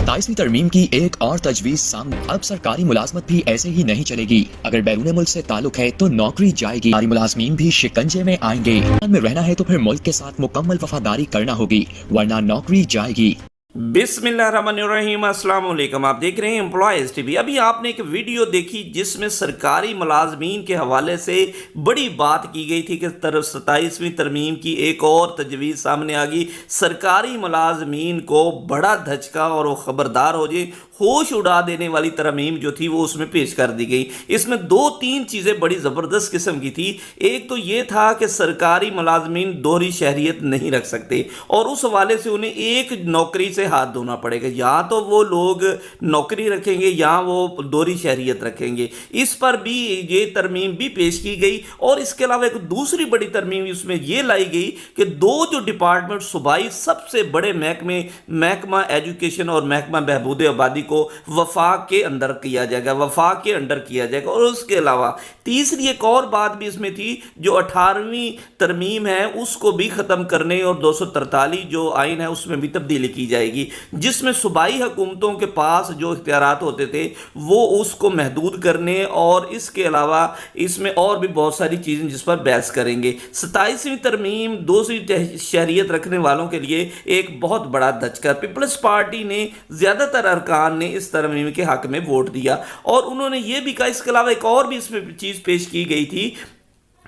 27वीं तरमीम की एक और तजवीज़ सामने। अब सरकारी मुलाजमत भी ऐसे ही नहीं चलेगी। अगर बैरून मुल्क से ताल्लुक है तो नौकरी जाएगी। सरकारी मुलाजमीन भी शिकंजे में आएंगे। में रहना है तो फिर मुल्क के साथ मुकम्मल वफादारी करना होगी, वरना नौकरी जाएगी। बिस्मिल्लाहिर्रहमानिर्रहीम, अस्सलाम वालेकुम। आप देख रहे हैं एम्प्लॉयज़ टीवी। अभी आपने एक वीडियो देखी जिसमें सरकारी मुलाजमीन के हवाले से बड़ी बात की गई थी कि 27वीं तरमीम की एक और तजवीज़ सामने आ गई। सरकारी मुलाजमीन को बड़ा धचका और वो ख़बरदार हो जाए, होश उड़ा देने वाली तरमीम जो थी वो उसमें पेश कर दी गई। इसमें 2-3 चीज़ें बड़ी ज़बरदस्त किस्म की थी। एक तो ये था कि सरकारी मुलाजमीन दोहरी शहरियत नहीं रख सकते और उस हवाले से उन्हें एक नौकरी से हाथ धोना पड़ेगा, या तो वो लोग नौकरी रखेंगे या वो दोहरी शहरियत रखेंगे। इस पर भी ये तरमीम भी पेश की गई। और इसके अलावा एक दूसरी बड़ी तरमीम इसमें ये लाई गई कि 2 जो डिपार्टमेंट सूबाई सबसे बड़े महकमे, महकमा एजुकेशन और महकमा बहबूद आबादी को वफाक के अंदर किया जाएगा, वफाक के अंडर किया जाएगा। और उसके अलावा तीसरी एक और बात भी इसमें थी, जो 18वीं तरमीम है उसको भी ख़त्म करने और 243 जो आइन है उसमें भी तब्दीली की जाएगी, जिसमें सूबाई हुकूमतों के पास जो इख्तियारात होते थे वो उसको महदूद करने, और इसके अलावा इसमें और भी बहुत सारी चीज़ें जिस पर बहस करेंगे। 27वीं तरमीम दूसरी शहरियत रखने वालों के लिए एक बहुत बड़ा धचका। पीपल्स पार्टी ने ज़्यादातर अरकान ने इस तरमीम के हक में वोट दिया और उन्होंने ये भी कहा। इसके अलावा एक और भी इसमें चीज़ पेश की गई थी,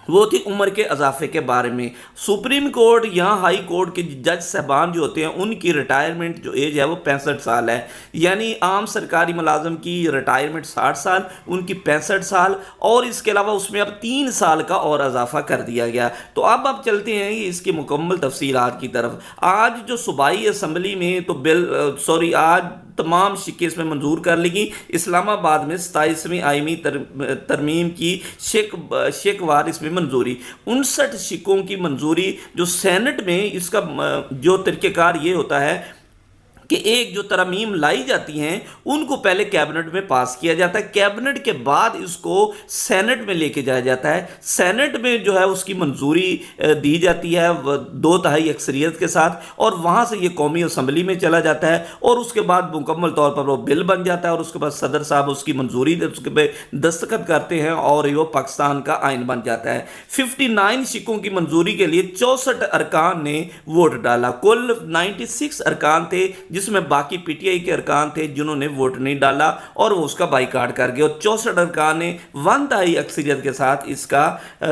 वो थी उम्र के इजाफे के बारे में। सुप्रीम कोर्ट या हाई कोर्ट के जज साहबान जो होते हैं उनकी रिटायरमेंट जो एज है वो 65 साल है, यानी आम सरकारी मुलाजम की रिटायरमेंट 60 साल, उनकी 65 साल, और इसके अलावा उसमें अब 3 साल का और इजाफा कर दिया गया। तो अब चलते हैं इसकी मुकम्मल तफसीलात की तरफ। आज जो सूबाई असम्बली में तो आज तमाम शिक्के इसमें मंजूर कर ली गई। इस्लामाबाद में 27वीं आईनी तरमीम की शेकवार इसमें मंजूरी, 59 शिक्कों की मंजूरी। जो सेनेट में इसका जो तरीक़ेकार ये होता है कि एक जो तरमीम लाई जाती हैं उनको पहले कैबिनेट में पास किया जाता है, कैबिनेट के बाद इसको सेनेट में लेके जाया जाता है, सेनेट में जो है उसकी मंजूरी दी जाती है 2/3 अक्सरियत के साथ, और वहाँ से ये कौमी असम्बली में चला जाता है और उसके बाद मुकम्मल तौर पर वो बिल बन जाता है और उसके बाद सदर साहब उसकी मंजूरी उसके पे दस्तखत करते हैं और वो पाकिस्तान का आइन बन जाता है। 59 शिक्कों की मंजूरी के लिए 64 अरकान ने वोट डाला। कुल 96 अरकान थे जिसमें बाकी पीटीआई के अरकान थे जिन्होंने वोट नहीं डाला और वो उसका बाइकाट कर गए, और 64 अरकान ने 1/3 अक्सरियत के साथ इसका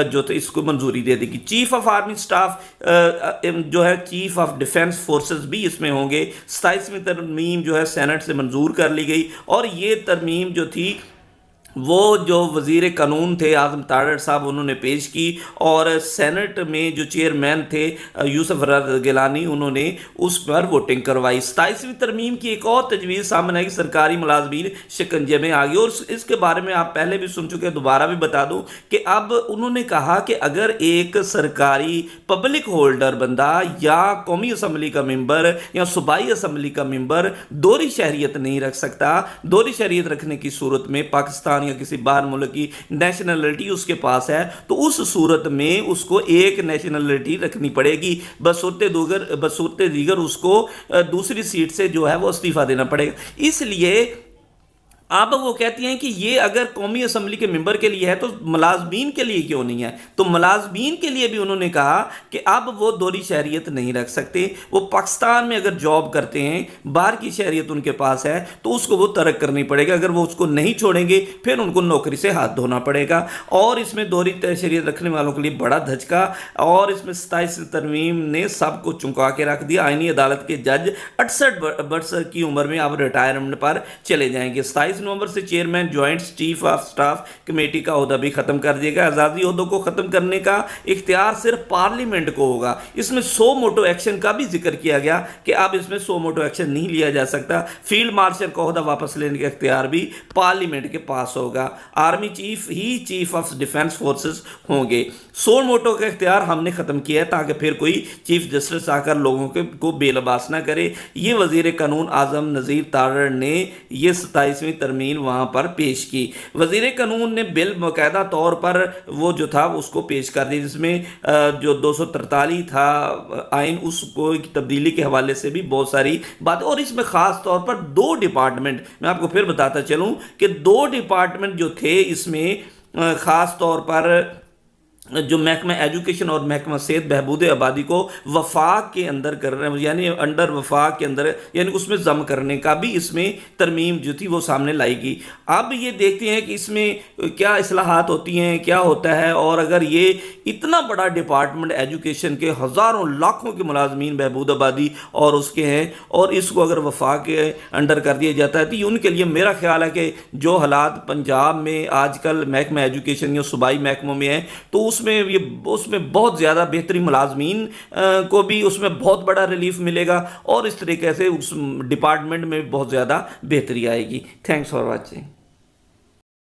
जो तो इसको मंजूरी दे दी। चीफ ऑफ आर्मी स्टाफ जो है, चीफ ऑफ डिफेंस फोर्सेस भी इसमें होंगे। 27वीं तरमीम जो है सेनेट से मंजूर कर ली गई, और ये तरमीम जो थी वो जो वज़ीर कानून थे आज़म तारड़ साहब उन्होंने पेश की, और सेनेट में जो चेयरमैन थे यूसुफ गिलानी उन्होंने उस पर वोटिंग करवाई। 27वीं तरमीम की एक और तजवीज़ सामने आई, सरकारी मुलाजमीन शिकंजे में आ गई, और इसके बारे में आप पहले भी सुन चुके हैं, दोबारा भी बता दूं कि अब उन्होंने कहा कि अगर एक सरकारी पब्लिक होल्डर बंदा या कौमी असम्बली का मेंबर या सूबाई असम्बली का मेंबर दोहरी शहरियत नहीं रख सकता, दोहरी शहरियत रखने की सूरत में पाकिस्तान या किसी बाहर मुल्क की नेशनलिटी उसके पास है, तो उस सूरत में उसको एक नेशनलिटी रखनी पड़ेगी, बसूरत दीगर उसको दूसरी सीट से जो है वो इस्तीफा देना पड़ेगा। इसलिए अब वो कहती हैं कि ये अगर कौमी असम्बली के मेंबर के लिए है तो मुलाजमीन के लिए क्यों नहीं है। तो मुलाजमीन के लिए भी उन्होंने कहा कि अब वो दोहरी शहरियत नहीं रख सकते। वो पाकिस्तान में अगर जॉब करते हैं, बाहर की शहरियत उनके पास है, तो उसको वो तर्क करनी पड़ेगा। अगर वो उसको नहीं छोड़ेंगे फिर उनको नौकरी से हाथ धोना पड़ेगा। और इसमें दोहरी शहरियत रखने वालों के लिए बड़ा धचका, और इसमें 27वीं तरमीम ने सबको चौंका के रख दिया। आईनी अदालत के जज 68 वर्ष की उम्र में अब रिटायरमेंट पर चले जाएंगे। 27 नवंबर से chairman joint chief of staff committee का ओहदा भी खत्म कर दिया गया। आज़ादी ओहदों को खत्म करने का इख्तियार सिर्फ पार्लियामेंट को होगा। इसमें 100 मोटो एक्शन का भी जिक्र किया गया कि अब इसमें 100 मोटो एक्शन नहीं लिया जा सकता। फील्ड मार्शल का ओहदा वापस लेने का इख्तियार भी पार्लियामेंट के पास होगा। Army chief he chief of defence forces होंगे। 100 मोटो का इख्तियार हमने खत्म किया है ताकि फिर कोई चीफ जस्टिस आकर लोगों को बेलबास ना करे। ये वजीर कानून आजम नज़ीर तारड़ ने ये 27वीं ترمیم وہاں پر پیش کی۔ وزیر قانون نے بل باقاعدہ طور پر وہ جو تھا اس کو پیش کر دی، جس میں جو 243 تھا آئین، اس کو تبدیلی کے حوالے سے بھی بہت ساری باتیں، اور اس میں خاص طور پر 2 ڈپارٹمنٹ، میں آپ کو پھر بتاتا چلوں کہ 2 ڈپارٹمنٹ جو تھے اس میں خاص طور پر جو محکمہ ایجوکیشن اور محکمہ صحت بہبود آبادی کو وفاق کے اندر کر رہے ہیں، یعنی انڈر وفاق کے اندر، یعنی اس میں ضم کرنے کا بھی اس میں ترمیم جو تھی وہ سامنے لائی گئی۔ اب یہ دیکھتے ہیں کہ اس میں کیا اصلاحات ہوتی ہیں، کیا ہوتا ہے، اور اگر یہ اتنا بڑا ڈپارٹمنٹ ایجوکیشن کے ہزاروں لاکھوں کے ملازمین بہبود آبادی اور اس کے ہیں، اور اس کو اگر وفاق کے انڈر کر دیا جاتا ہے تو ان کے لیے میرا خیال ہے کہ جو حالات پنجاب میں آج کل محکمہ ایجوکیشن یا صوبائی محکموں میں ہیں، تو اس میں بہت زیادہ بہترین ملازمین کو بھی اس میں بہت بڑا ریلیف ملے گا، اور اس طریقے سے اس ڈپارٹمنٹ میں بہت زیادہ بہتری آئے گی۔ Thanks for watching.